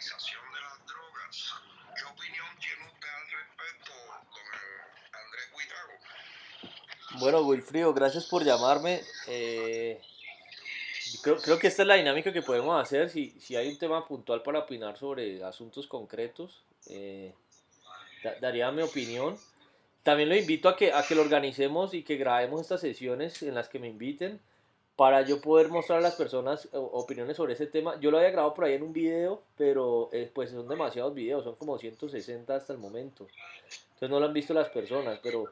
legalización de las drogas. ¿Qué opinión tiene usted al respecto, don Andrés Huitrago? Bueno, Wilfrido, gracias por llamarme. Creo que esta es la dinámica que podemos hacer. Si hay un tema puntual para opinar sobre asuntos concretos, daría mi opinión. También lo invito a que lo organicemos y que grabemos estas sesiones en las que me inviten para yo poder mostrar a las personas opiniones sobre ese tema. Yo lo había grabado por ahí en un video, pero pues son demasiados videos, son como 160 hasta el momento. Entonces no lo han visto las personas, pero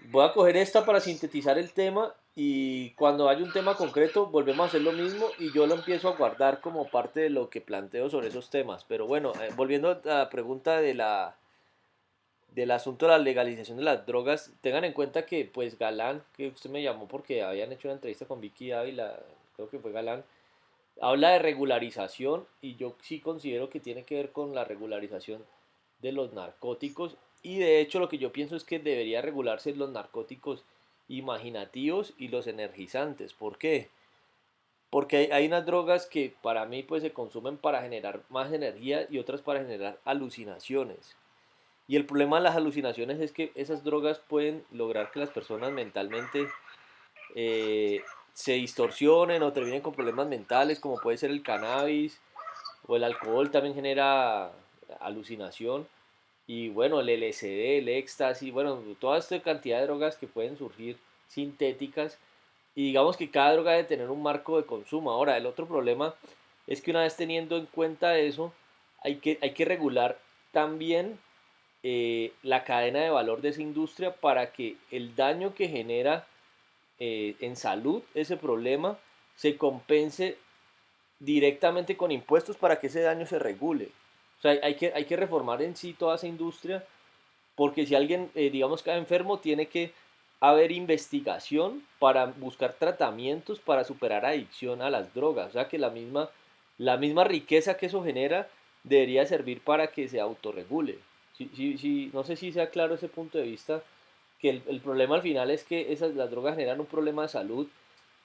voy a coger esta para sintetizar el tema y cuando haya un tema concreto volvemos a hacer lo mismo y yo lo empiezo a guardar como parte de lo que planteo sobre esos temas. Pero bueno, volviendo a la pregunta del asunto de la legalización de las drogas, tengan en cuenta que pues Galán, que usted me llamó porque habían hecho una entrevista con Vicky Ávila, creo que fue Galán, habla de regularización y yo sí considero que tiene que ver con la regularización de los narcóticos y de hecho lo que yo pienso es que debería regularse los narcóticos imaginativos y los energizantes. ¿Por qué? Porque hay unas drogas que para mí pues se consumen para generar más energía y otras para generar alucinaciones. Y el problema de las alucinaciones es que esas drogas pueden lograr que las personas mentalmente se distorsionen o terminen con problemas mentales, como puede ser el cannabis o el alcohol también genera alucinación. Y bueno, el LSD, el éxtasis, bueno, toda esta cantidad de drogas que pueden surgir sintéticas. Y digamos que cada droga debe tener un marco de consumo. Ahora, el otro problema es que una vez teniendo en cuenta eso, hay que regular también la cadena de valor de esa industria para que el daño que genera en salud ese problema se compense directamente con impuestos para que ese daño se regule. O sea, hay que reformar en sí toda esa industria porque si alguien, digamos, cae enfermo, tiene que haber investigación para buscar tratamientos para superar adicción a las drogas. O sea, que la misma riqueza que eso genera debería servir para que se autorregule. Sí, sí, sí, no sé si sea claro ese punto de vista, que el problema al final es que las drogas generan un problema de salud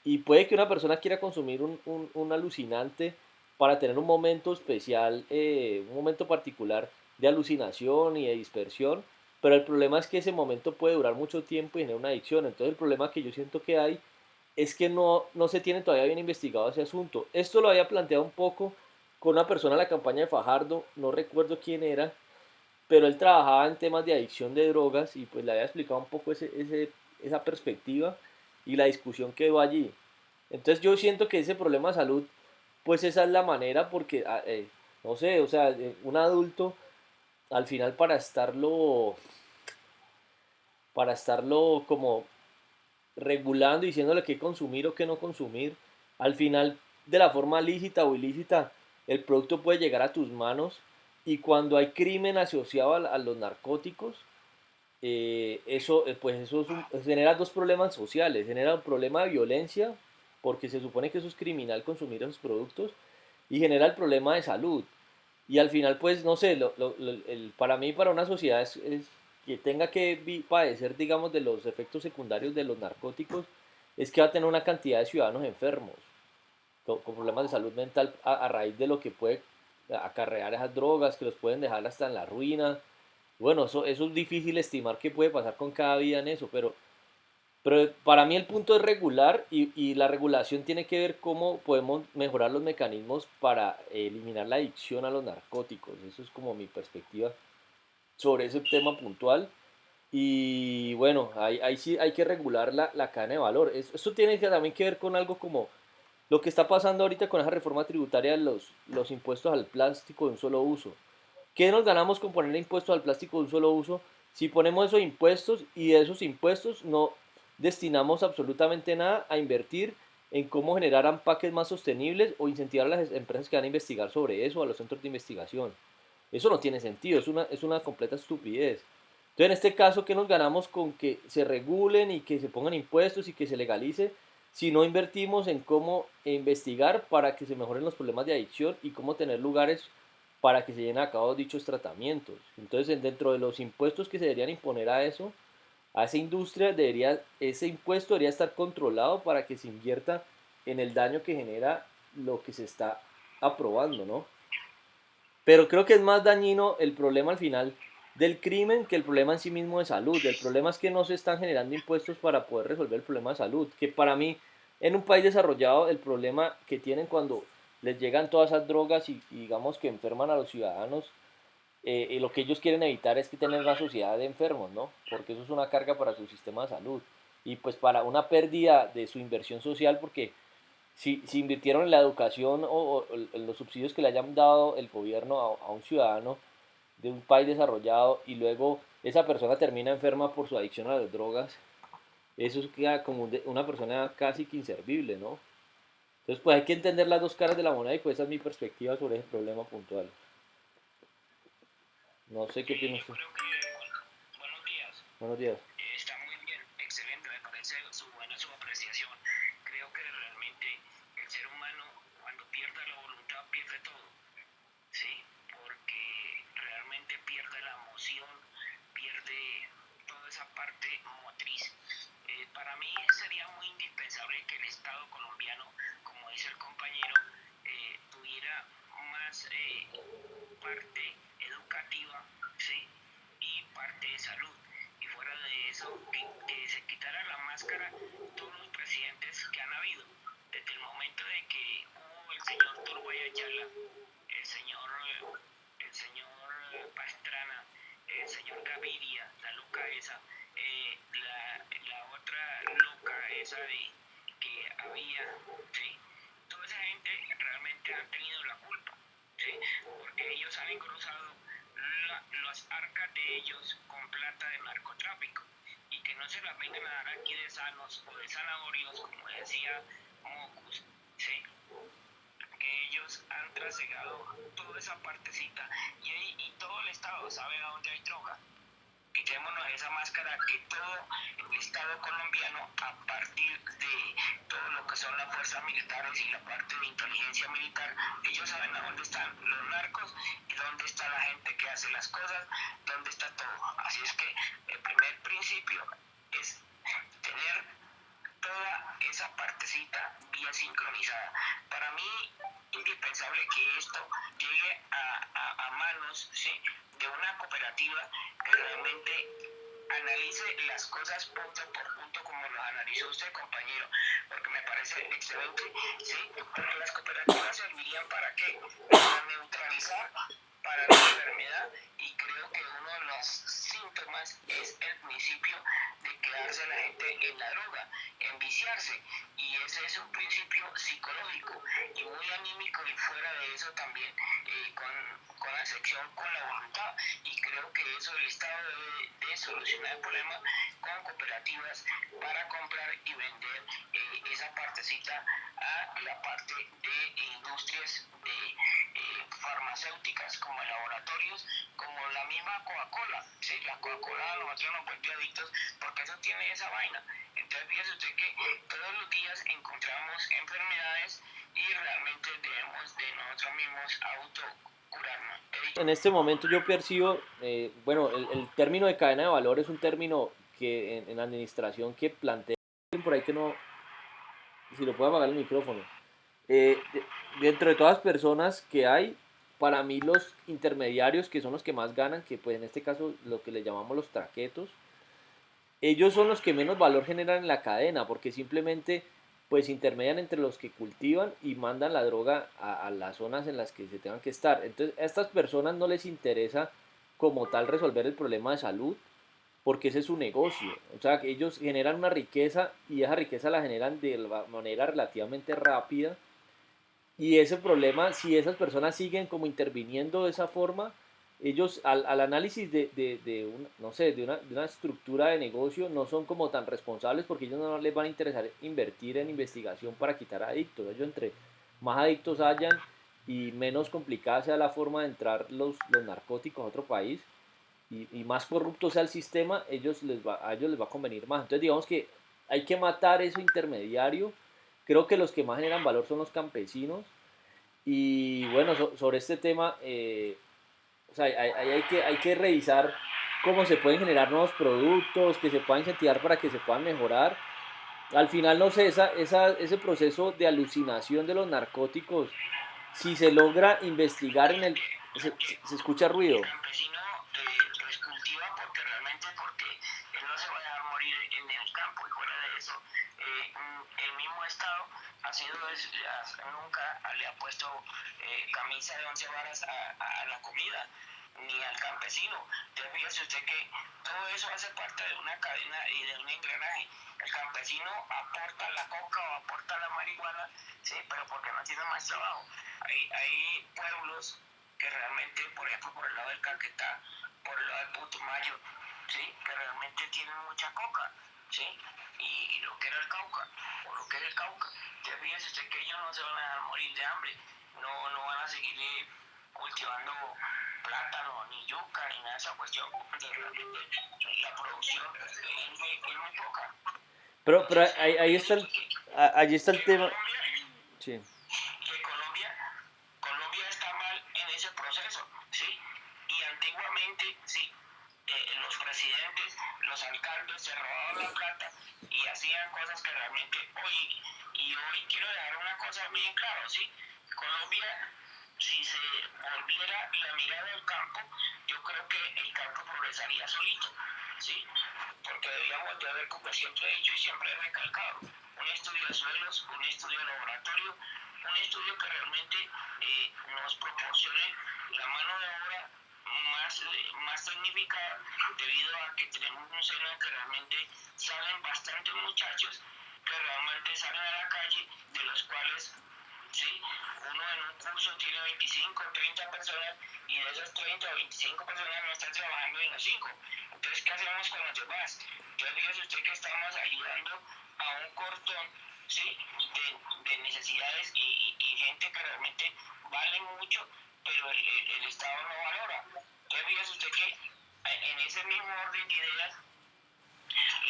y puede que una persona quiera consumir un alucinante para tener un momento especial, un momento particular de alucinación y de dispersión, pero el problema es que ese momento puede durar mucho tiempo y generar una adicción. Entonces el problema que yo siento que hay es que no se tiene todavía bien investigado ese asunto. Esto lo había planteado un poco con una persona en la campaña de Fajardo, no recuerdo quién era, pero él trabajaba en temas de adicción de drogas y pues le había explicado un poco esa perspectiva y la discusión quedó allí. Entonces yo siento que ese problema de salud, pues esa es la manera porque, no sé, o sea, un adulto al final para estarlo como regulando, diciéndole qué consumir o qué no consumir, al final de la forma lícita o ilícita, el producto puede llegar a tus manos y cuando hay crimen asociado a los narcóticos, eso genera dos problemas sociales. Genera un problema de violencia, porque se supone que eso es criminal consumir esos productos, y genera el problema de salud. Y al final, pues, no sé, para mí, para una sociedad es que tenga que padecer, digamos, de los efectos secundarios de los narcóticos, es que va a tener una cantidad de ciudadanos enfermos, con problemas de salud mental a raíz de lo que puede acarrear esas drogas, que los pueden dejar hasta en la ruina. Bueno, eso es difícil estimar qué puede pasar con cada vida en eso, pero para mí el punto es regular y la regulación tiene que ver cómo podemos mejorar los mecanismos para eliminar la adicción a los narcóticos. Eso es como mi perspectiva sobre ese tema puntual. Y bueno, ahí sí hay que regular la cadena de valor. Esto tiene también que ver con algo como lo que está pasando ahorita con esa reforma tributaria de los impuestos al plástico de un solo uso. ¿Qué nos ganamos con ponerle impuestos al plástico de un solo uso si ponemos esos impuestos y de esos impuestos no destinamos absolutamente nada a invertir en cómo generar empaques más sostenibles o incentivar a las empresas que van a investigar sobre eso, a los centros de investigación? Eso no tiene sentido, es una completa estupidez. Entonces, en este caso, ¿qué nos ganamos con que se regulen y que se pongan impuestos y que se legalice si no invertimos en cómo investigar para que se mejoren los problemas de adicción y cómo tener lugares para que se lleven a cabo dichos tratamientos? Entonces, dentro de los impuestos que se deberían imponer a eso, a esa industria, ese impuesto debería estar controlado para que se invierta en el daño que genera lo que se está aprobando, ¿no? Pero creo que es más dañino el problema al final del crimen que el problema en sí mismo de salud. El problema es que no se están generando impuestos para poder resolver el problema de salud. Que para mí, en un país desarrollado, el problema que tienen cuando les llegan todas esas drogas y digamos que enferman a los ciudadanos, y lo que ellos quieren evitar es que tener una sociedad de enfermos, ¿no? Porque eso es una carga para su sistema de salud. Y pues para una pérdida de su inversión social, porque si invirtieron en la educación o en los subsidios que le hayan dado el gobierno a un ciudadano de un país desarrollado y luego esa persona termina enferma por su adicción a las drogas, eso queda como una persona casi que inservible, ¿no? Entonces pues hay que entender las dos caras de la moneda y pues esa es mi perspectiva sobre ese problema puntual. No sé qué opina Yo usted. creo que, buenos días. Buenos días. Está muy bien, excelente, me parece buena su apreciación. Creo que realmente el ser humano cuando pierde la voluntad pierde todo, ¿sí? Porque realmente pierde la emoción, pierde toda esa parte motriz. Para mí sería muy indispensable que el Estado colombiano, como dice el compañero, tuviera más parte educativa, ¿sí? Y parte de salud. Y fuera de eso, que se quitara la máscara todos los presidentes que han habido. Desde el momento de que hubo el señor Turbay Ayala, el señor Pastrana, el señor Gaviria, la loca esa, la otra loca esa de que había, ¿sí? Toda esa gente realmente han tenido la culpa, ¿sí? Porque ellos han engrosado las arcas de ellos con plata de narcotráfico y que no se las vengan a dar aquí de sanos o de zanahorios, como decía Mocus, ¿sí? Que ellos han trasegado toda esa partecita y todo el Estado sabe a dónde hay droga. Quitémonos esa máscara que todo el Estado colombiano, a partir de todo lo que son las fuerzas militares y la parte de inteligencia militar, ellos saben a dónde están los narcos y dónde está la gente que hace las cosas, dónde está todo. Así es que el primer principio es tener toda esa partecita bien sincronizada. Para mí, indispensable que esto llegue a manos, ¿sí?, de una cooperativa que realmente analice las cosas punto por punto como lo analizó usted, compañero, porque me parece excelente, ¿sí? Porque las cooperativas servirían para qué? Para neutralizar, para la enfermedad, y creo que uno de los síntomas es el principio de quedarse la gente en la droga, en viciarse, y ese es un principio psicológico y muy anímico, y fuera de eso también con la sección con la voluntad, y creo que eso el Estado debe de solucionar el problema con cooperativas para comprar y vender esa partecita a la parte de industrias farmacéuticas como laboratorios, como la misma Coca-Cola, ¿sí? La Coca-Cola a nosotros nos vuelve adictos porque eso tiene esa vaina. Entonces fíjese usted que todos los días encontramos enfermedades y realmente debemos de nosotros mismos autocurarnos. En este momento yo percibo, bueno, el término de cadena de valor es un término que en la administración que plantea, por ahí que no, si lo puede apagar el micrófono. Eh, de- Dentro de todas las personas que hay, para mí los intermediarios que son los que más ganan, que pues en este caso lo que le llamamos los traquetos, ellos son los que menos valor generan en la cadena, porque simplemente pues intermedian entre los que cultivan y mandan la droga a las zonas en las que se tengan que estar. Entonces a estas personas no les interesa como tal resolver el problema de salud, porque ese es su negocio. O sea, que ellos generan una riqueza y esa riqueza la generan de manera relativamente rápida. Y ese problema, si esas personas siguen como interviniendo de esa forma, ellos al análisis no sé, de una estructura de negocio no son como tan responsables porque ellos no les van a interesar invertir en investigación para quitar adictos. Ellos entre más adictos hayan y menos complicada sea la forma de entrar los narcóticos a otro país y más corrupto sea el sistema, a ellos les va a convenir más. Entonces digamos que hay que matar ese intermediario. Creo que los que más generan valor son los campesinos. Y bueno, sobre este tema, o sea, hay que revisar cómo se pueden generar nuevos productos, que se puedan incentivar para que se puedan mejorar. Al final, no sé, ese proceso de alucinación de los narcóticos, si se logra investigar realmente se escucha ruido. el campesino pues cultiva porque él no se va a dejar morir en el campo, y fuera de eso el mismo Estado nunca le ha puesto camisa de 11 varas a la comida ni al campesino. Entonces fíjese usted que todo eso hace parte de una cadena y de un engranaje. El campesino aporta la coca o aporta la marihuana, sí, pero porque no tiene más trabajo. Hay pueblos que realmente, por ejemplo, por el lado del Caquetá, por el lado del Putumayo, ¿sí? Que realmente tienen mucha coca, ¿sí? Y lo que era el Cauca, o lo que era el Cauca. Entonces fíjese usted que ellos no se van a dejar morir de hambre, no van a seguir cultivando plátano, ni yuca, ni nada de esa cuestión, porque realmente la producción es muy poca. Pero Entonces, ahí está fíjese que, allí está el que tema. Colombia, Sí. que Colombia está mal en ese proceso, ¿sí? Y antiguamente, sí, los presidentes, los alcaldes se robaban la plata y hacían cosas que realmente hoy quiero dejar una cosa bien clara, ¿sí? Colombia, si se volviera la mirada del campo, yo creo que el campo progresaría solito, ¿sí? Porque deberíamos de haber, como siempre he dicho y siempre he recalcado, un estudio de suelos, un estudio de laboratorio, un estudio que realmente nos proporcione la mano de obra más tecnificada, debido a que tenemos un seno que realmente salen bastantes muchachos que realmente salen a la calle, de los cuales, sí, uno en un curso tiene 25 o 30 personas, y de esas 30 o 25 personas no están trabajando en los 5. Entonces, ¿qué hacemos con los demás? Entonces, fíjese usted que estamos ayudando a un cortón, ¿sí? de necesidades y gente que realmente vale mucho, pero el Estado no valora. Entonces, fíjese usted que en ese mismo orden de ideas,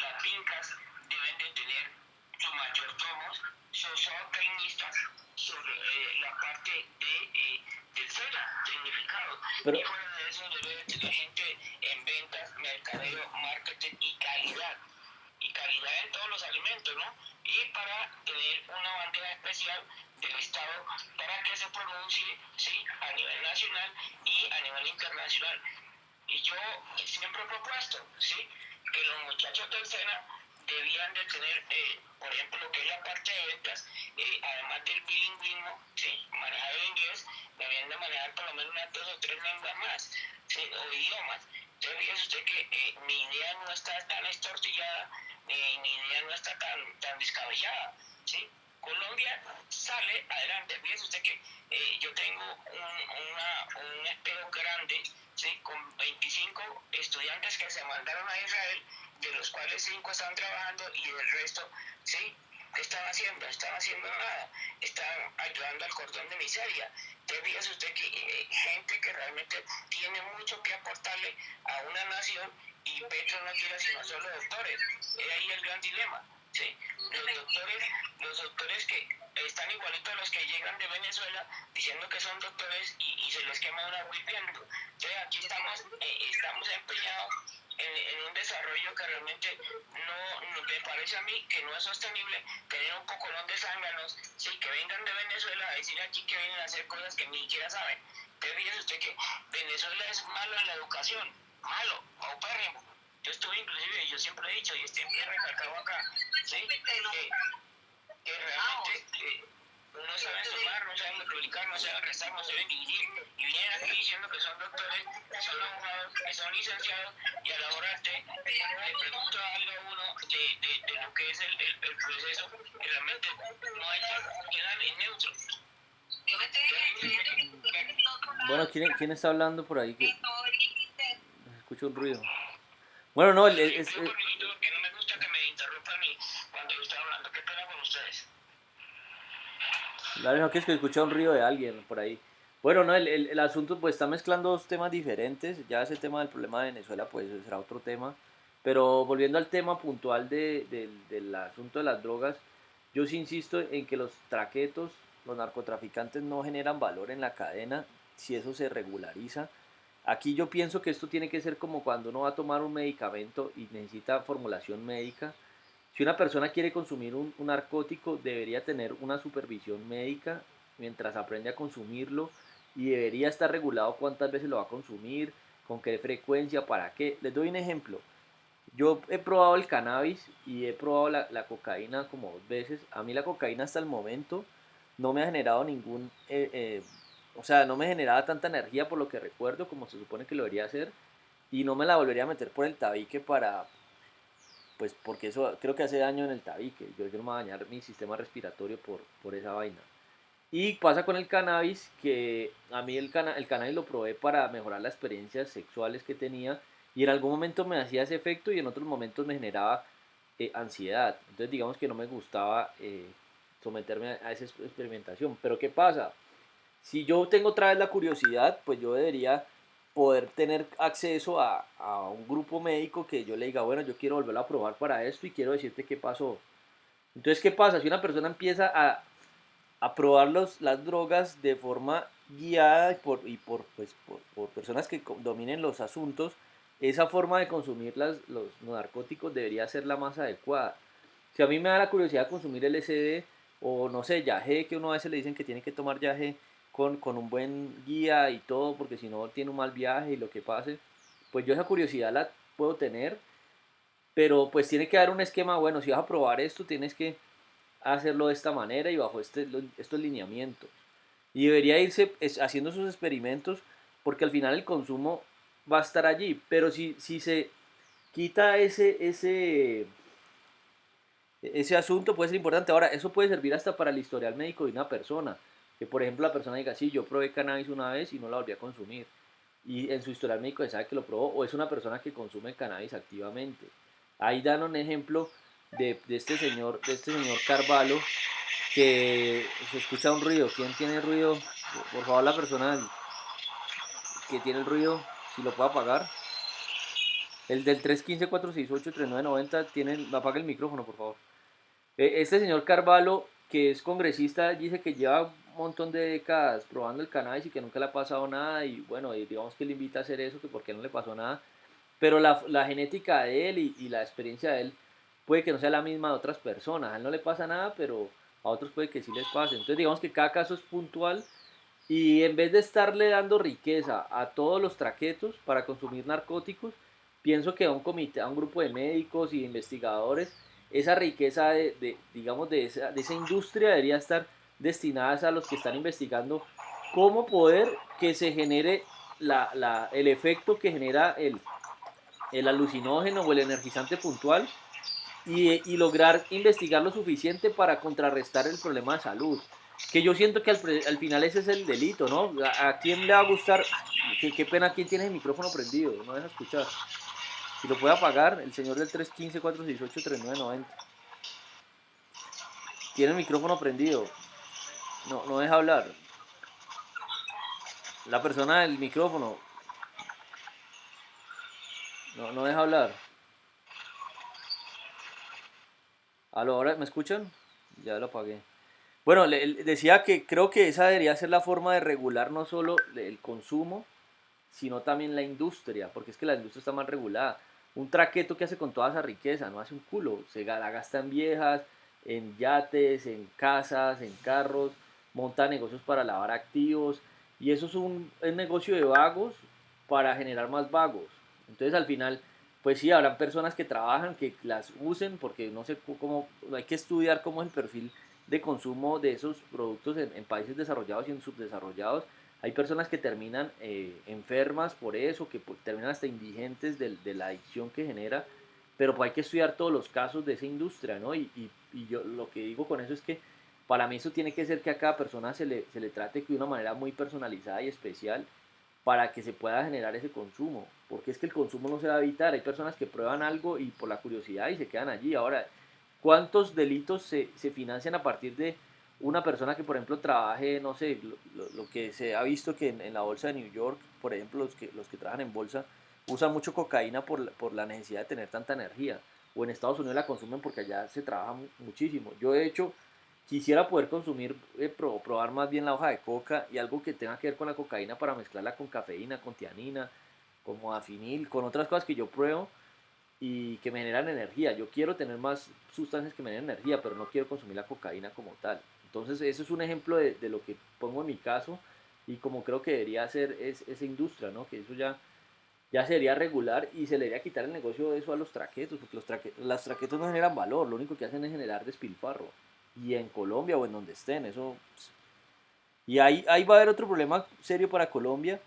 las fincas deben de tener sus mayordomos, sus zootecnistas sobre la parte del SENA, tecnificado. Pero Y fuera de eso debe de tener gente en ventas, mercadeo, marketing y calidad en todos los alimentos, ¿no? Y para tener una bandeja especial del Estado para que se pronuncie, ¿sí? A nivel nacional y a nivel internacional. Y yo siempre he propuesto, ¿sí? Que los muchachos del SENA debían de tener, por ejemplo, lo que es la parte de ventas, además del bilingüismo, ¿sí? Manejar el inglés, debían de manejar por lo menos unas 2 o 3 lenguas más, ¿sí? O idiomas. Entonces, fíjese usted que mi idea no está tan estortillada, mi idea no está tan descabellada, ¿sí? Colombia sale adelante. Fíjese usted que yo tengo un espejo grande, ¿sí? Con 25 estudiantes que se mandaron a Israel, de los cuales 5 están trabajando y el resto, ¿sí? ¿Qué están haciendo? No están haciendo nada, están ayudando al cordón de miseria. Entonces, fíjese usted que gente que realmente tiene mucho que aportarle a una nación, y Petro no quiere sino solo doctores. Es ahí el gran dilema, ¿sí? Los doctores que están igualitos a los que llegan de Venezuela diciendo que son doctores y se les quema una whipeando. Entonces, aquí estamos empeñados en un desarrollo que realmente no me parece a mí que no es sostenible, tener un pocolón de zánganos, sí, que vengan de Venezuela a decir aquí que vienen a hacer cosas que ni siquiera saben. Entonces, fíjese usted que Venezuela es malo en la educación, malo, paupérrimo. Yo estuve inclusive, yo siempre he dicho, y siempre he recalcado acá, ¿sí? Que realmente no saben sumar, no saben multiplicar, no saben restar, no saben dividir, y vienen aquí diciendo que son doctores, que son abogados, que son licenciados, y a la hora le pregunto algo a uno de lo que es el proceso, que realmente no hay quedan en neutro. bueno, ¿quién está hablando por ahí? Que escucho un ruido. Bueno, no, Pido permiso que no me gusta que me interrumpan cuando yo estoy hablando. ¿Qué pena con ustedes? la verdad que es que escuché un ruido de alguien por ahí. Bueno, no, el asunto pues está mezclando dos temas diferentes. Ya ese tema del problema de Venezuela pues será otro tema. Pero volviendo al tema puntual del asunto de las drogas, yo sí insisto en que los traquetos, los narcotraficantes no generan valor en la cadena si eso se regulariza. Aquí yo pienso que esto tiene que ser como cuando uno va a tomar un medicamento y necesita formulación médica. Si una persona quiere consumir un narcótico, debería tener una supervisión médica mientras aprende a consumirlo y debería estar regulado cuántas veces lo va a consumir, con qué frecuencia, para qué. Les doy un ejemplo. Yo he probado el cannabis y he probado la cocaína como 2 veces. A mí la cocaína hasta el momento no me ha generado o sea, no me generaba tanta energía por lo que recuerdo como se supone que lo debería hacer y no me la volvería a meter por el tabique pues porque eso creo que hace daño en el tabique. Yo no me voy a dañar mi sistema respiratorio por esa vaina. Y pasa con el cannabis, que a mí el cannabis lo probé para mejorar las experiencias sexuales que tenía y en algún momento me hacía ese efecto y en otros momentos me generaba ansiedad. Entonces digamos que no me gustaba someterme a esa experimentación. Pero ¿qué pasa? Si yo tengo otra vez la curiosidad, pues yo debería poder tener acceso a un grupo médico que yo le diga, bueno, yo quiero volverlo a probar para esto y quiero decirte qué pasó. Entonces, ¿qué pasa? Si una persona empieza a probar las drogas de forma guiada por personas que dominen los asuntos, esa forma de consumir los narcóticos debería ser la más adecuada. Si a mí me da la curiosidad de consumir LSD o no sé, yagé, que uno a veces le dicen que tiene que tomar yagé con un buen guía y todo, porque si no tiene un mal viaje y lo que pase, pues yo esa curiosidad la puedo tener, pero pues tiene que haber un esquema, bueno, si vas a probar esto, tienes que hacerlo de esta manera y bajo estos lineamientos. Y debería irse haciendo sus experimentos porque al final el consumo va a estar allí. Pero si se quita ese asunto puede ser importante. Ahora, eso puede servir hasta para el historial médico de una persona. Que por ejemplo la persona diga, sí, yo probé cannabis una vez y no la volví a consumir. Y en su historial médico se sabe que lo probó. O es una persona que consume cannabis activamente. Ahí dan un ejemplo de este señor Carvalho, que se escucha un ruido. ¿Quién tiene ruido? Por favor, la persona que tiene el ruido, si lo puede apagar. El del 315-468-3990 apaga el micrófono, por favor. Este señor Carvalho, que es congresista, dice que lleva un montón de décadas probando el cannabis y que nunca le ha pasado nada. Y bueno, digamos que le invita a hacer eso, que porque no le pasó nada. Pero la genética de él y la experiencia de él puede que no sea la misma de otras personas. A él no le pasa nada, pero a otros puede que sí les pase. Entonces digamos que cada caso es puntual y en vez de estarle dando riqueza a todos los traquetos para consumir narcóticos, pienso que a un comité, a un grupo de médicos y de investigadores, esa riqueza digamos, de esa industria debería estar destinada a los que están investigando cómo poder que se genere el efecto que genera el alucinógeno o el energizante puntual y lograr investigar lo suficiente para contrarrestar el problema de salud. Que yo siento que al final ese es el delito, ¿no? ¿A quién le va a gustar? Qué pena, ¿quién tiene el micrófono prendido? No deja escuchar. Si lo puede apagar, el señor del 315-468-3990. Tiene el micrófono prendido. No, no deja hablar. La persona del micrófono. No, no deja hablar. ¿Aló, ahora me escuchan? Ya lo apagué. Bueno, decía que creo que esa debería ser la forma de regular no solo el consumo, sino también la industria, porque es que la industria está mal regulada. Un traqueto que hace con toda esa riqueza, no hace un culo, la gasta en viejas, en yates, en casas, en carros, monta negocios para lavar activos, y eso es un negocio de vagos para generar más vagos. Entonces al final, pues sí, habrán personas que trabajan, que las usen, porque no sé cómo, hay que estudiar cómo es el perfil de consumo de esos productos en países desarrollados y en subdesarrollados. Hay personas que terminan enfermas por eso, que terminan hasta indigentes de la adicción que genera, pero pues hay que estudiar todos los casos de esa industria, ¿no? Y yo lo que digo con eso es que para mí eso tiene que ser que a cada persona se le trate de una manera muy personalizada y especial para que se pueda generar ese consumo, porque es que el consumo no se va a evitar. Hay personas que prueban algo y por la curiosidad y se quedan allí. Ahora, ¿cuántos delitos se financian a partir de una persona que, por ejemplo, trabaje, no sé, lo que se ha visto que en la bolsa de New York, por ejemplo, los que trabajan en bolsa, usan mucho cocaína por la necesidad de tener tanta energía, o en Estados Unidos la consumen porque allá se trabaja muchísimo. Yo, de hecho, quisiera poder consumir, probar más bien la hoja de coca y algo que tenga que ver con la cocaína para mezclarla con cafeína, con tianina, con modafinil, con otras cosas que yo pruebo y que me generan energía. Yo quiero tener más sustancias que me generen energía, pero no quiero consumir la cocaína como tal. Entonces, eso es un ejemplo de lo que pongo en mi caso. y como creo que debería ser esa industria, ¿no? Que eso ya sería regular y se le debería quitar el negocio de eso a los traquetos, porque las traquetos no generan valor, lo único que hacen es generar despilfarro. Y en Colombia o en donde estén, eso... Y ahí va a haber otro problema serio para Colombia,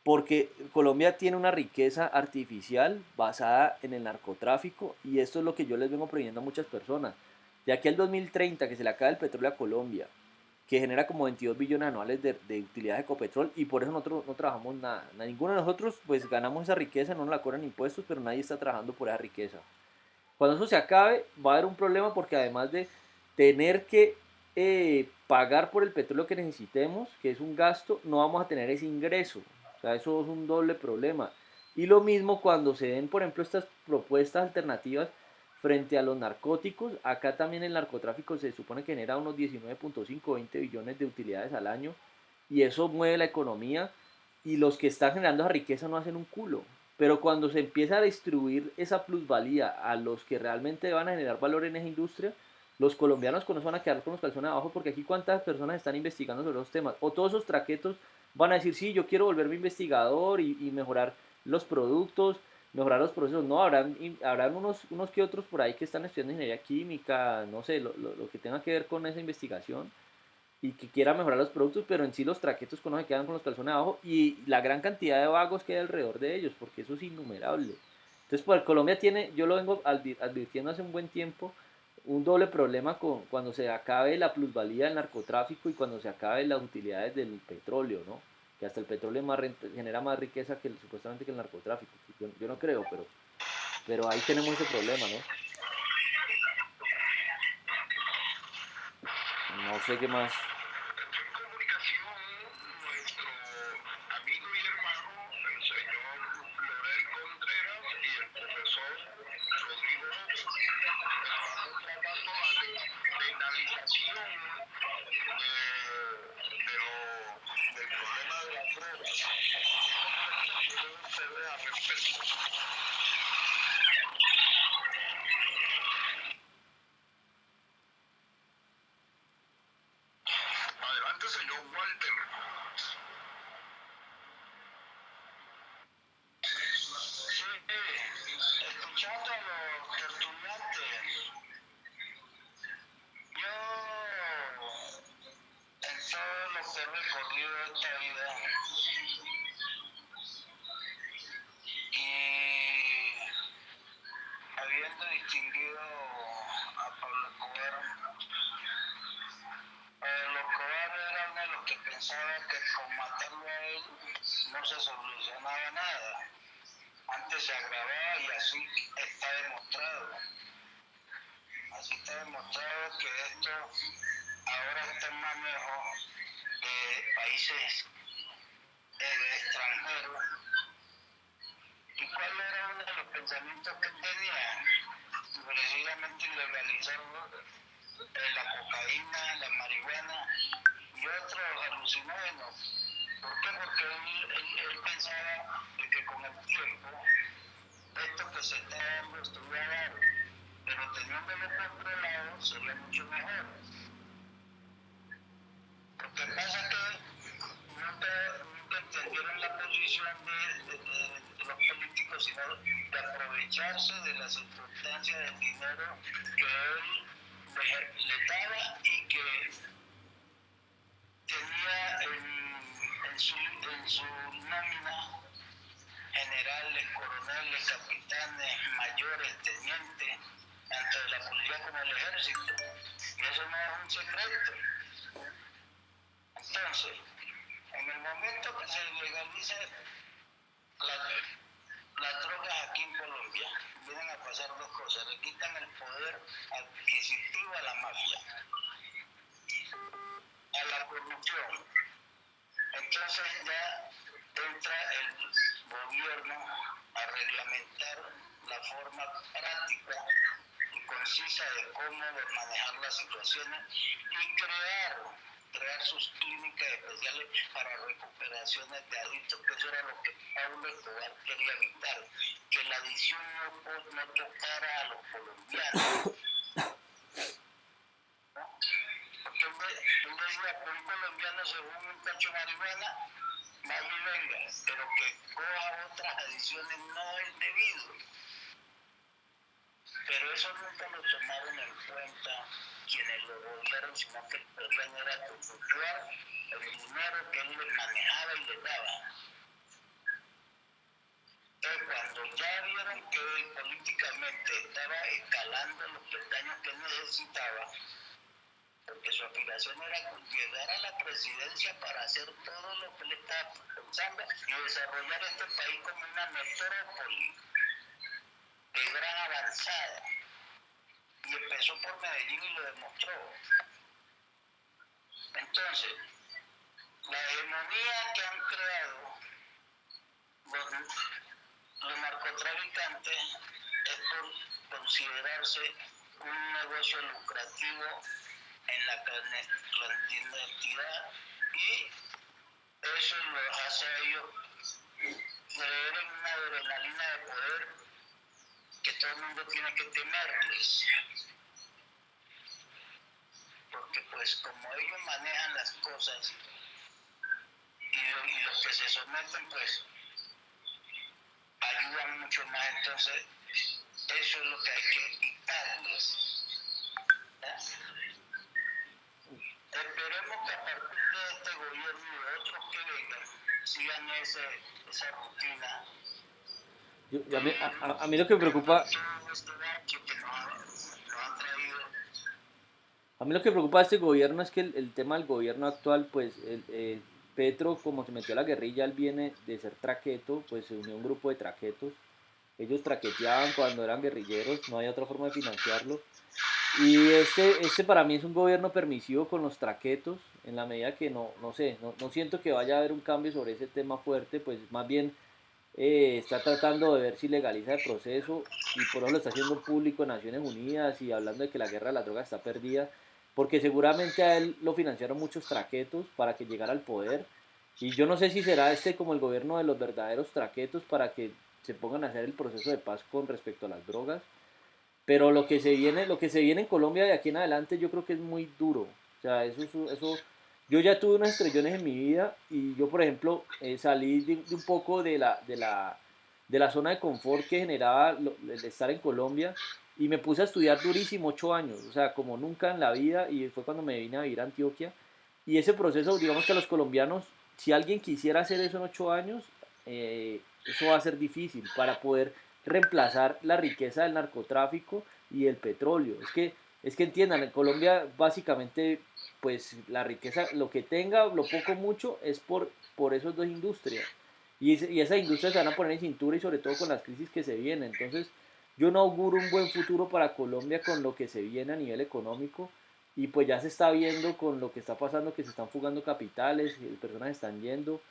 porque Colombia tiene una riqueza artificial basada en el narcotráfico y esto es lo que yo les vengo previniendo a muchas personas. De aquí al 2030, que se le acabe el petróleo a Colombia, que genera como 22 billones anuales de utilidades de Ecopetrol y por eso nosotros no trabajamos nada. Ninguno de nosotros pues ganamos esa riqueza, no nos la cobran impuestos, pero nadie está trabajando por esa riqueza. Cuando eso se acabe va a haber un problema porque además de tener que pagar por el petróleo que necesitemos, que es un gasto, no vamos a tener ese ingreso. O sea, eso es un doble problema. Y lo mismo cuando se den, por ejemplo, estas propuestas alternativas frente a los narcóticos. Acá también el narcotráfico se supone que genera unos 19.5 20 billones de utilidades al año y eso mueve la economía y los que están generando esa riqueza no hacen un culo. Pero cuando se empieza a distribuir esa plusvalía a los que realmente van a generar valor en esa industria, los colombianos con eso van a quedar con los calzones abajo porque aquí cuántas personas están investigando sobre los temas. O todos esos traquetos van a decir, sí, yo quiero volverme investigador y mejorar los productos, mejorar los procesos. No, habrán unos que otros por ahí que están estudiando ingeniería química, no sé, lo que tenga que ver con esa investigación y que quiera mejorar los productos, pero en sí los traquetos con los que quedan con los calzones abajo y la gran cantidad de vagos que hay alrededor de ellos, porque eso es innumerable. Entonces, pues Colombia tiene, yo lo vengo advirtiendo hace un buen tiempo, un doble problema con cuando se acabe la plusvalía del narcotráfico y cuando se acabe las utilidades del petróleo, ¿no? Que hasta el petróleo genera más riqueza que supuestamente que el narcotráfico. Yo no creo, pero ahí tenemos ese problema, ¿no? No sé qué más. Entró en comunicación nuestro amigo y hermano, el señor Lorel Contreras y el profesor Rodrigo López. Estamos tratando la penalización del problema de las drogas. ¿Qué concepto tienen ustedes al respecto? Adelante, señor Walter. Sí, escuchando a los tertuliantes, yo en todo lo que he recorrido esta vida y habiendo distinguido a Pablo Escobar, Pablo Escobar era uno de los que pensaba que con matarlo a él no se solucionaba nada. Antes se agravaba y así está demostrado. Así está demostrado que esto ahora está en manejo de países extranjeros. ¿Y cuál era uno de los pensamientos que tenía? Precisamente legalizar la cocaína, la marihuana y otros alucinógenos. ¿Por qué? Porque él pensaba que con el tiempo esto que se está dando estuviera a dar, pero teniéndolo controlado sería mucho mejor. Lo que pasa es que nunca entendieron la posición de los políticos, sino de aprovecharse de la circunstancia del dinero que él le daba y que tenía en su nómina generales, coroneles, capitanes, mayores, tenientes, tanto de la policía como del ejército. Y eso no es un secreto. Entonces, en el momento que se legalice las drogas aquí en Colombia, vienen a pasar dos cosas. Le quitan el poder adquisitivo a la mafia, a la corrupción. Entonces ya entra el gobierno a reglamentar la forma práctica y concisa de cómo manejar las situaciones y crear sus clínicas especiales para recuperaciones de adictos, que eso era lo que Pablo Escobar quería evitar, que la adicción no tocara a los colombianos. ¿No? Porque tú le digas que un colombiano se fume un cacho de marihuana, vaya y venga, pero que coja otras adiciones no es debido. Pero eso nunca lo tomaron en cuenta quienes lo gobiernan, sino que querían era consultar el dinero que él les manejaba y les daba. Entonces, cuando ya vieron que él políticamente estaba escalando los peldaños que necesitaba, porque su aspiración era llegar a la presidencia para hacer todo lo que él estaba pensando y desarrollar este país como una metrópoli de gran avanzada. Y empezó por Medellín y lo demostró. Entonces, la hegemonía que han creado los narcotraficantes es por considerarse un negocio lucrativo en la clandestinidad y eso los hace a ellos creer en una adrenalina de poder que todo el mundo tiene que temerles. Porque pues como ellos manejan las cosas y los que se someten pues ayudan mucho más, entonces eso es lo que hay que quitarles. Esperemos que a partir de este gobierno y de otros que vengan sigan esa rutina. A mí lo que me preocupa, Todo este daño que nos han traído. a mí lo que preocupa de este gobierno es que el tema del gobierno actual, pues Petro, como se metió a la guerrilla, él viene de ser traqueto, pues se unió a un grupo de traquetos. Ellos traqueteaban cuando eran guerrilleros, no hay otra forma de financiarlo. Y este para mí es un gobierno permisivo con los traquetos, en la medida que no sé, no siento que vaya a haber un cambio sobre ese tema fuerte, pues más bien está tratando de ver si legaliza el proceso y por eso lo está haciendo público en Naciones Unidas y hablando de que la guerra de la droga está perdida, porque seguramente a él lo financiaron muchos traquetos para que llegara al poder y yo no sé si será este como el gobierno de los verdaderos traquetos para que se pongan a hacer el proceso de paz con respecto a las drogas, pero lo que se viene en Colombia de aquí en adelante yo creo que es muy duro. O sea, eso yo ya tuve unos estrellones en mi vida y yo, por ejemplo, salí de un poco de la zona de confort que generaba el estar en Colombia y me puse a estudiar durísimo 8 años, o sea, como nunca en la vida y fue cuando me vine a vivir a Antioquia. Y ese proceso, digamos que a los colombianos, si alguien quisiera hacer eso en 8 años, eso va a ser difícil para poder reemplazar la riqueza del narcotráfico y el petróleo. Es que entiendan, en Colombia básicamente pues la riqueza, lo que tenga, lo poco mucho, es por esas dos industrias. Y esas industrias se van a poner en cintura y sobre todo con las crisis que se vienen. Entonces yo no auguro un buen futuro para Colombia con lo que se viene a nivel económico. Y pues ya se está viendo con lo que está pasando, que se están fugando capitales, personas están yendo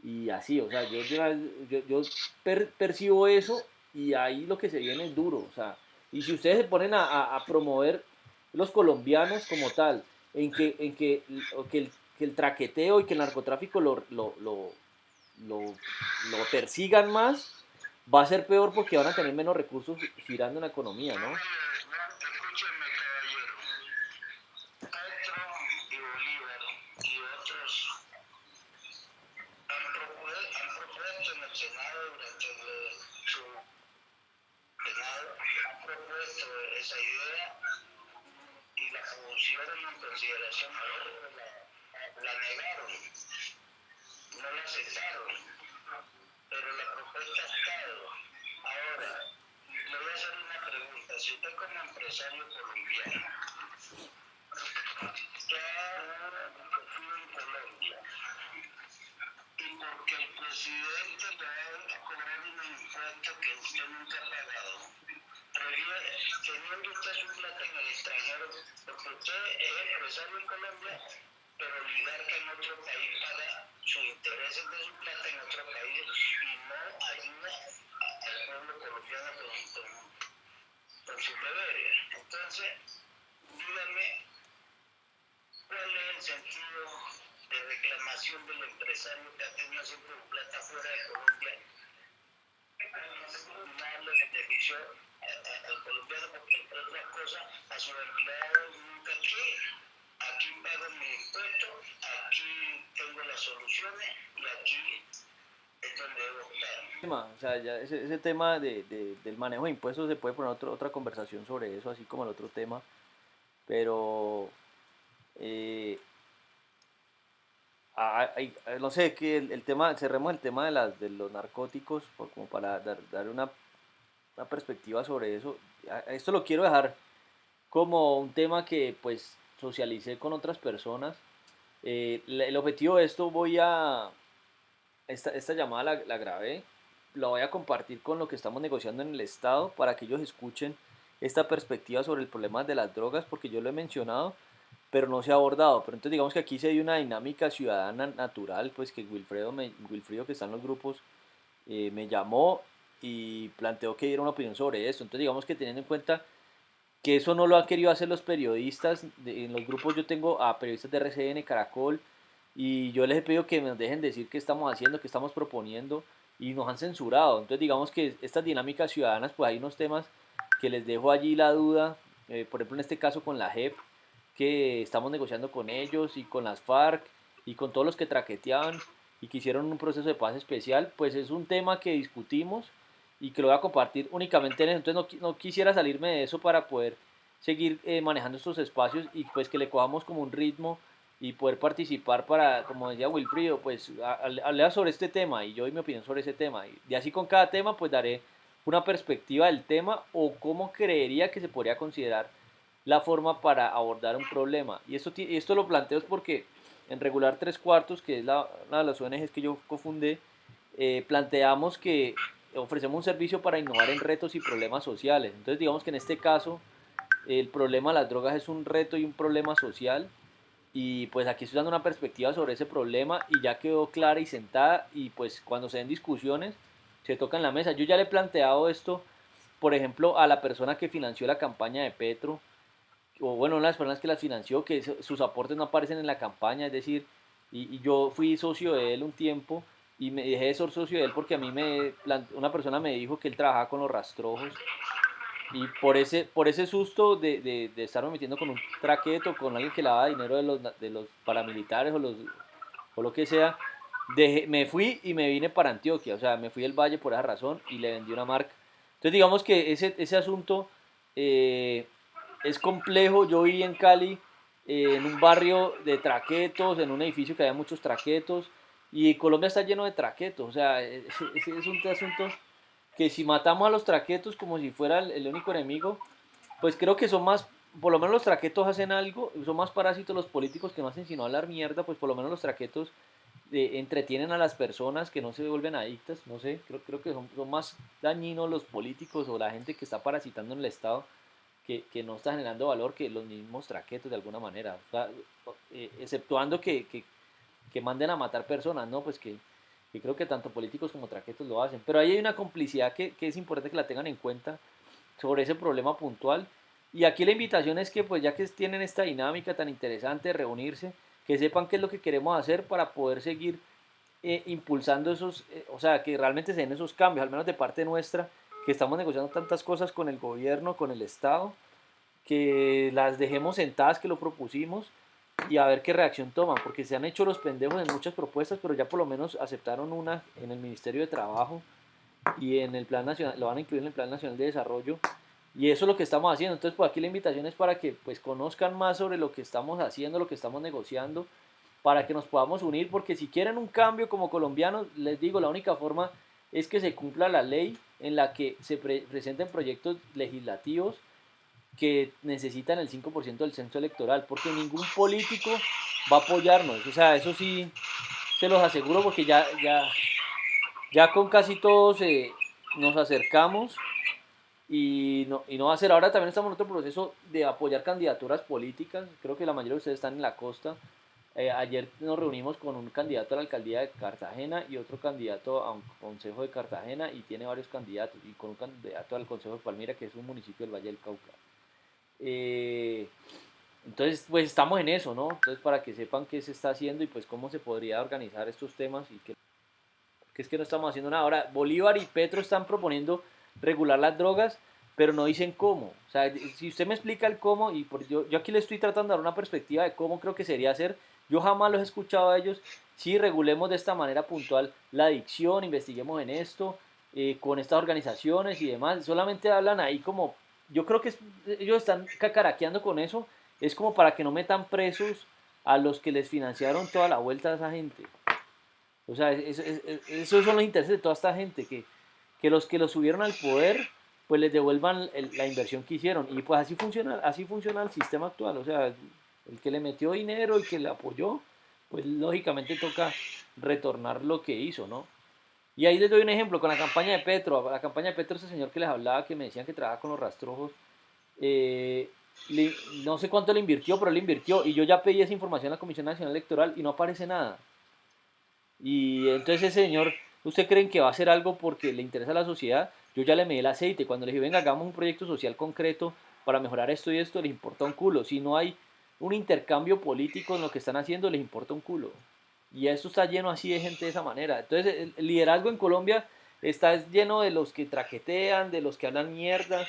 y así, o sea, yo percibo eso y ahí lo que se viene es duro, o sea, y si ustedes se ponen a promover los colombianos como tal, que el traqueteo y que el narcotráfico lo persigan más, va a ser peor porque van a tener menos recursos girando en la economía, ¿no? Escúcheme, caballero. Petro y Bolívar y otros han propuesto en el Senado durante su Senado, han propuesto esa idea y la pusieron en consideración, la negaron, no la aceptaron, pero la propuesta ha estado. Ahora, le voy a hacer una pregunta. Si usted como empresario colombiano está en Colombia y porque el presidente le va a cobrar un impuesto que usted nunca ha pagado, teniendo usted su plata en el extranjero, porque usted es empresario en Colombia, pero oligarca en otro país paga sus intereses de su plata en otro país y no ayuda al pueblo colombiano con sus deberes. Entonces, dígame, ¿cuál es el sentido de reclamación del empresario que ha tenido siempre su plata fuera de Colombia? No le benefició al colombiano porque entre otras cosas a sus empleados nunca que aquí pagan mi impuesto, aquí tengo las soluciones y aquí es donde debo estar. O sea, ya ese tema del manejo de impuestos se puede poner otra conversación sobre eso, así como el otro tema, pero eh, no sé, que el tema, cerremos el tema de los narcóticos, como para dar una perspectiva sobre eso. Esto lo quiero dejar como un tema que pues socialicé con otras personas. El objetivo de esto esta llamada la grabé, la voy a compartir con lo que estamos negociando en el Estado para que ellos escuchen esta perspectiva sobre el problema de las drogas, porque yo lo he mencionado, pero no se ha abordado. Pero entonces digamos que aquí se dio una dinámica ciudadana natural, pues que Wilfrido que está en los grupos, me llamó y planteó que diera una opinión sobre esto. Entonces digamos que teniendo en cuenta que eso no lo han querido hacer los periodistas, en los grupos yo tengo a periodistas de RCN, Caracol, y yo les he pedido que nos dejen decir qué estamos haciendo, qué estamos proponiendo, y nos han censurado. Entonces digamos que estas dinámicas ciudadanas, pues hay unos temas que les dejo allí la duda, por ejemplo en este caso con la JEP, que estamos negociando con ellos y con las FARC y con todos los que traqueteaban y que hicieron un proceso de paz especial, pues es un tema que discutimos y que lo voy a compartir únicamente en eso. Entonces no quisiera salirme de eso para poder seguir manejando estos espacios y pues que le cojamos como un ritmo y poder participar para, como decía Wilfrido, pues hablar sobre este tema y yo doy mi opinión sobre ese tema. Y así con cada tema pues daré una perspectiva del tema o cómo creería que se podría considerar la forma para abordar un problema. Y esto lo planteo es porque en Regular Tres Cuartos, que es una de las ONGs que yo cofundé, planteamos que ofrecemos un servicio para innovar en retos y problemas sociales. Entonces digamos que en este caso el problema de las drogas es un reto y un problema social y pues aquí estoy dando una perspectiva sobre ese problema y ya quedó clara y sentada y pues cuando se den discusiones se toca en la mesa. Yo ya le he planteado esto, por ejemplo, a la persona que financió la campaña de Petro, o bueno, una de las personas que las financió, que sus aportes no aparecen en la campaña, es decir, y yo fui socio de él un tiempo y me dejé de ser socio de él porque a mí una persona me dijo que él trabajaba con los rastrojos y por ese susto de estarme metiendo con un traqueto, con alguien que lavaba dinero de los paramilitares o lo que sea, me fui y me vine para Antioquia, o sea, me fui del Valle por esa razón y le vendí una marca. Entonces digamos que ese asunto eh, es complejo. Yo viví en Cali, en un barrio de traquetos, en un edificio que había muchos traquetos, y Colombia está lleno de traquetos, o sea, ese es un asunto que si matamos a los traquetos como si fuera el único enemigo, pues creo que son más, por lo menos los traquetos hacen algo, son más parásitos los políticos que no hacen sino hablar mierda, pues por lo menos los traquetos entretienen a las personas que no se vuelven adictas, no sé, creo que son más dañinos los políticos o la gente que está parasitando en el Estado, que no está generando valor que los mismos traquetos de alguna manera, o sea, exceptuando que manden a matar personas, ¿no? Pues que creo que tanto políticos como traquetos lo hacen, pero ahí hay una complicidad que es importante que la tengan en cuenta sobre ese problema puntual. Y aquí la invitación es que pues ya que tienen esta dinámica tan interesante de reunirse, que sepan qué es lo que queremos hacer para poder seguir impulsando esos, o sea, que realmente se den esos cambios, al menos de parte nuestra, que estamos negociando tantas cosas con el gobierno, con el Estado, que las dejemos sentadas, que lo propusimos y a ver qué reacción toman, porque se han hecho los pendejos en muchas propuestas, pero ya por lo menos aceptaron una en el Ministerio de Trabajo y en el Plan Nacional, lo van a incluir en el Plan Nacional de Desarrollo, y eso es lo que estamos haciendo. Entonces, pues aquí la invitación es para que pues conozcan más sobre lo que estamos haciendo, lo que estamos negociando, para que nos podamos unir, porque si quieren un cambio como colombianos, les digo, la única forma es que se cumpla la ley en la que se presenten proyectos legislativos que necesitan el 5% del censo electoral, porque ningún político va a apoyarnos, o sea, eso sí se los aseguro, porque ya con casi todos nos acercamos y no va a ser. Ahora también estamos en otro proceso de apoyar candidaturas políticas, creo que la mayoría de ustedes están en la costa. Ayer nos reunimos con un candidato a la alcaldía de Cartagena y otro candidato a un consejo de Cartagena y tiene varios candidatos, y con un candidato al consejo de Palmira, que es un municipio del Valle del Cauca. Entonces pues estamos en eso, ¿no? Entonces para que sepan qué se está haciendo y pues cómo se podría organizar estos temas, y que es que no estamos haciendo nada. Ahora Bolívar y Petro están proponiendo regular las drogas, pero no dicen cómo. O sea, si usted me explica el cómo, y yo aquí le estoy tratando de dar una perspectiva de cómo creo que sería hacer, yo jamás los he escuchado a ellos, sí, regulemos de esta manera puntual la adicción, investiguemos en esto, con estas organizaciones y demás, solamente hablan ahí como, yo creo que ellos están cacaraqueando con eso, es como para que no metan presos a los que les financiaron toda la vuelta a esa gente. O sea, esos son los intereses de toda esta gente, que los que los subieron al poder, pues les devuelvan la inversión que hicieron. Y pues así funciona el sistema actual. O sea, el que le metió dinero, el que le apoyó, pues lógicamente toca retornar lo que hizo, ¿no? Y ahí les doy un ejemplo con la campaña de Petro. La campaña de Petro, ese señor que les hablaba, que me decían que trabajaba con los rastrojos, eh, no sé cuánto le invirtió, pero le invirtió. Y yo ya pedí esa información a la Comisión Nacional Electoral y no aparece nada. Y entonces ese señor, ¿usted creen que va a hacer algo porque le interesa a la sociedad? Yo ya le medí el aceite. Cuando le dije, venga, hagamos un proyecto social concreto para mejorar esto y esto, les importa un culo. Si no hay un intercambio político en lo que están haciendo, les importa un culo. Y esto está lleno así de gente de esa manera. Entonces el liderazgo en Colombia está lleno de los que traquetean, de los que hablan mierda.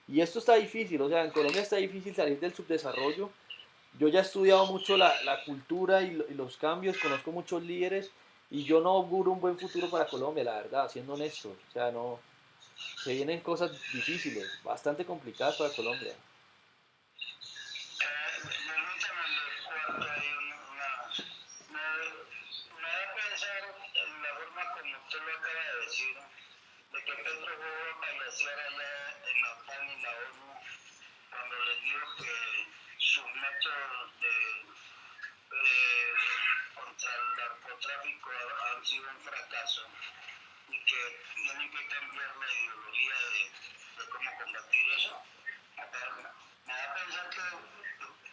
Y esto está difícil, o sea, en Colombia está difícil salir del subdesarrollo. Yo ya he estudiado mucho la cultura y los cambios, conozco muchos líderes y yo no auguro un buen futuro para Colombia, la verdad, siendo honesto. O sea, no, se vienen cosas difíciles, bastante complicadas para Colombia. Permítame le cuarto ahí me da a pensar en la forma como usted lo acaba de decir, de que Petro jugó a payasear allá en la OTAN y la ONU cuando les dijo que sus métodos contra el narcotráfico han sido un fracaso y que tienen que cambiar la ideología de cómo combatir eso. Me da a pensar que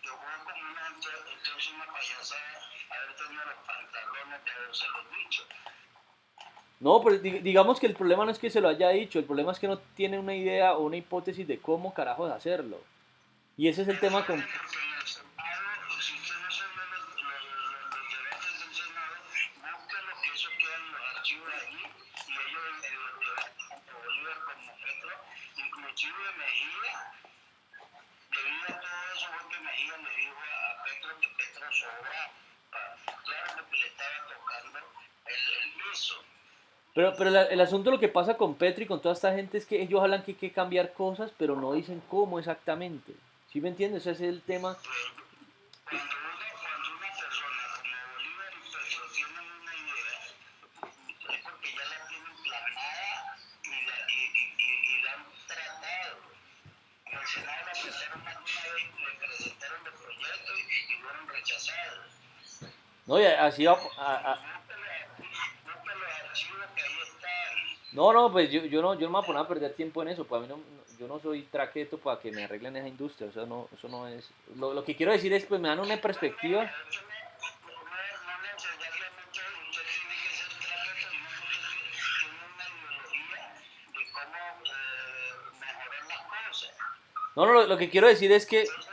jugó como entonces una payasada haber tenido los pantalones de haberse los dicho. No, pero digamos que el problema no es que se lo haya dicho, el problema es que no tiene una idea o una hipótesis de cómo carajos hacerlo. Y ese es el tema con... Porque en el Senado, si usted no sabe los debates del Senado, búsquenlo que eso queda en los archivos allí y ellos en los debates tanto Bolívar como Petro, inclusive Mejía, debido a todo eso fue que Mejía le dijo a Petro que Petro sobraba, claro porque le estaba tocando el piso. Pero el asunto, lo que pasa con Petro y con toda esta gente es que ellos hablan que hay que cambiar cosas, pero no dicen cómo exactamente. ¿Sí me entiendes? Ese es el tema. Cuando una persona como Bolívar y Petro tienen una idea, es porque ya la tienen plasmada y la han tratado. En el Senado la trataron más de una vez y le presentaron los proyectos y fueron rechazados. No, y así va... Busquen los archivos que ahí están. No, pues yo no me voy a poner a perder tiempo en eso. Pues a mí yo no soy traqueto para que me arreglen esa industria. O sea, no, eso no es... Lo que quiero decir es, pues me dan una perspectiva. No necesariamente usted tiene que ser traqueto, sino que usted tiene una ideología de cómo mejorar las cosas. No, lo que quiero decir es que... Entonces,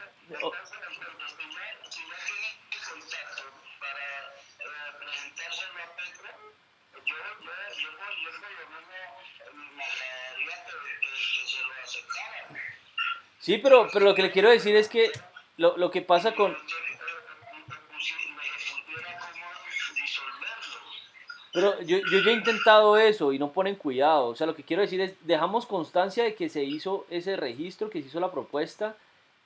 si ya tiene contacto para presentárselo a Petro, yo por lo menos me agradaría que se lo aceptaran. Sí, pero lo que le quiero decir es que lo que pasa con... Pero yo ya he intentado eso y no ponen cuidado. O sea, lo que quiero decir es, dejamos constancia de que se hizo ese registro, que se hizo la propuesta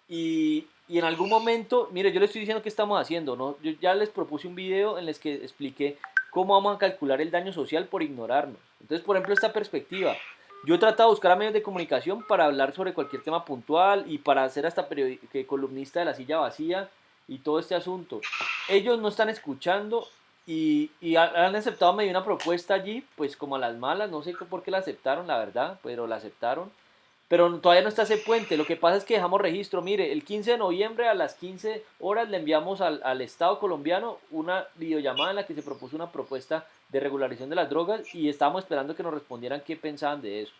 y en algún momento, mire, yo les estoy diciendo qué estamos haciendo, ¿no? Yo ya les propuse un video en el que expliqué cómo vamos a calcular el daño social por ignorarnos. Entonces, por ejemplo, esta perspectiva. Yo he tratado de buscar a medios de comunicación para hablar sobre cualquier tema puntual y para hacer hasta columnista de La Silla Vacía y todo este asunto. Ellos no están escuchando y han aceptado medio una propuesta allí, pues como a las malas, no sé por qué la aceptaron, la verdad, pero la aceptaron. Pero todavía no está ese puente, lo que pasa es que dejamos registro, mire, el 15 de noviembre a las 15 horas le enviamos al Estado colombiano una videollamada en la que se propuso una propuesta de regularización de las drogas y estábamos esperando que nos respondieran qué pensaban de eso,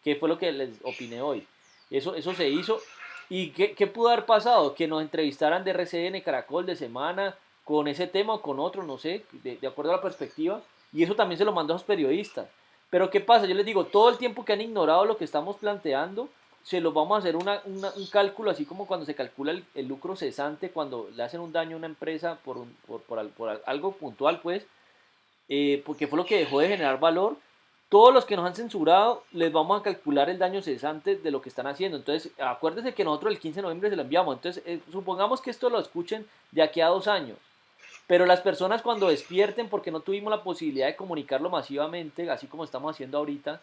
qué fue lo que les opiné hoy. Eso se hizo. ¿Y qué pudo haber pasado? Que nos entrevistaran de RCN, Caracol, de Semana, con ese tema o con otro, no sé, de acuerdo a la perspectiva, y eso también se lo mandó a los periodistas. Pero ¿qué pasa? Yo les digo, todo el tiempo que han ignorado lo que estamos planteando, se los vamos a hacer un cálculo así como cuando se calcula el lucro cesante cuando le hacen un daño a una empresa por algo puntual, pues, porque fue lo que dejó de generar valor. Todos los que nos han censurado les vamos a calcular el daño cesante de lo que están haciendo. Entonces, acuérdense que nosotros el 15 de noviembre se lo enviamos. Entonces, supongamos que esto lo escuchen de aquí a 2 años. Pero las personas cuando despierten, porque no tuvimos la posibilidad de comunicarlo masivamente, así como estamos haciendo ahorita,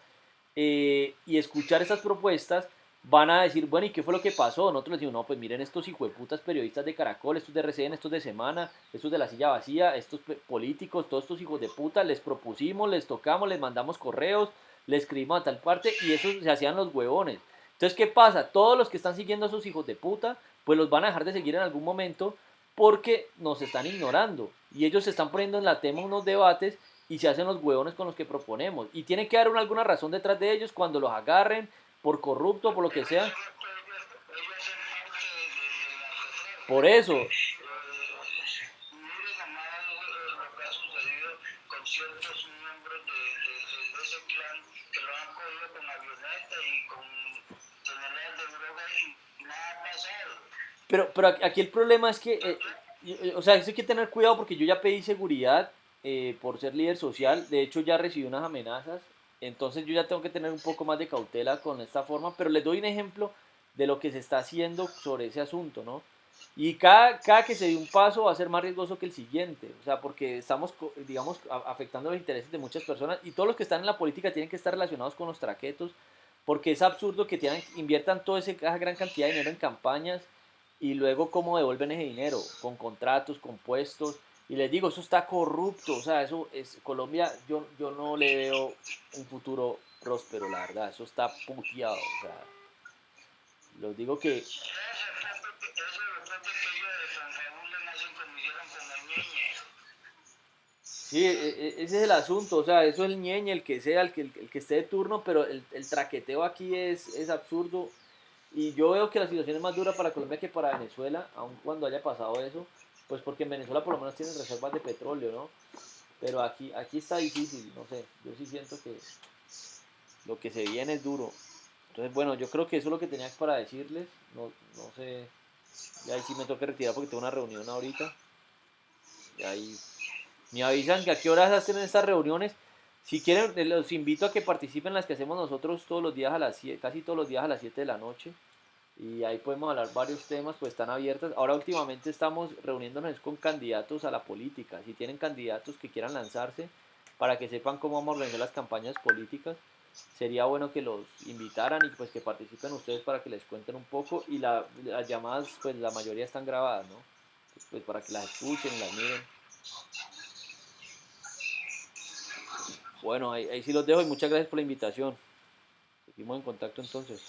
y escuchar esas propuestas, van a decir, bueno, ¿y qué fue lo que pasó? Nosotros les decimos, no, pues miren estos hijueputas periodistas de Caracol, estos de RCN, estos de Semana, estos de La Silla Vacía, estos políticos, todos estos hijos de puta, les propusimos, les tocamos, les mandamos correos, les escribimos a tal parte, y eso se hacían los huevones. Entonces, ¿qué pasa? Todos los que están siguiendo a esos hijos de puta, pues los van a dejar de seguir en algún momento, porque nos están ignorando y ellos se están poniendo en la tema unos debates y se hacen los huevones con los que proponemos y tiene que haber alguna razón detrás de ellos cuando los agarren por corrupto, por lo que sea. Ellos hacen parte de la Por reserva. eso, Miren nomás lo que ha sucedido con ciertos miembros de ese clan que lo han cogido con avioneta y con toneladas de droga y nada ha pasado. pero aquí el problema es que, o sea, eso hay que tener cuidado porque yo ya pedí seguridad por ser líder social, de hecho ya recibí unas amenazas, entonces yo ya tengo que tener un poco más de cautela con esta forma, pero les doy un ejemplo de lo que se está haciendo sobre ese asunto, ¿no? Y cada que se dé un paso va a ser más riesgoso que el siguiente, o sea, porque estamos, digamos, afectando los intereses de muchas personas y todos los que están en la política tienen que estar relacionados con los traquetos, porque es absurdo que inviertan toda esa gran cantidad de dinero en campañas y luego cómo devuelven ese dinero, con contratos, con puestos, y les digo, eso está corrupto, o sea, eso es, Colombia, yo no le veo un futuro próspero, la verdad, eso está puteado, o sea, los digo que, Eso después de que ellos de San Raúl le nacen como hicieron con el Ñeñe. sí, ese es el asunto, o sea, eso es el ñeñe, el que sea, el que esté de turno, pero el traqueteo aquí es absurdo, y yo veo que la situación es más dura para Colombia que para Venezuela, aun cuando haya pasado eso, pues porque en Venezuela por lo menos tienen reservas de petróleo, ¿no? Pero aquí está difícil, no sé, yo sí siento que lo que se viene es duro. Entonces, bueno, yo creo que eso es lo que tenía para decirles, no sé, ya ahí sí me toca retirar porque tengo una reunión ahorita, y ahí me avisan que a qué horas hacen estas reuniones. Si quieren, los invito a que participen en las que hacemos nosotros todos los días a las 7, casi todos los días a las 7 de la noche. Y ahí podemos hablar varios temas, pues están abiertas. Ahora últimamente estamos reuniéndonos con candidatos a la política. Si tienen candidatos que quieran lanzarse para que sepan cómo vamos a organizar las campañas políticas, sería bueno que los invitaran y pues que participen ustedes para que les cuenten un poco. Y las llamadas, pues la mayoría están grabadas, ¿no? Pues para que las escuchen y las miren. Bueno, ahí sí los dejo y muchas gracias por la invitación. Seguimos en contacto entonces.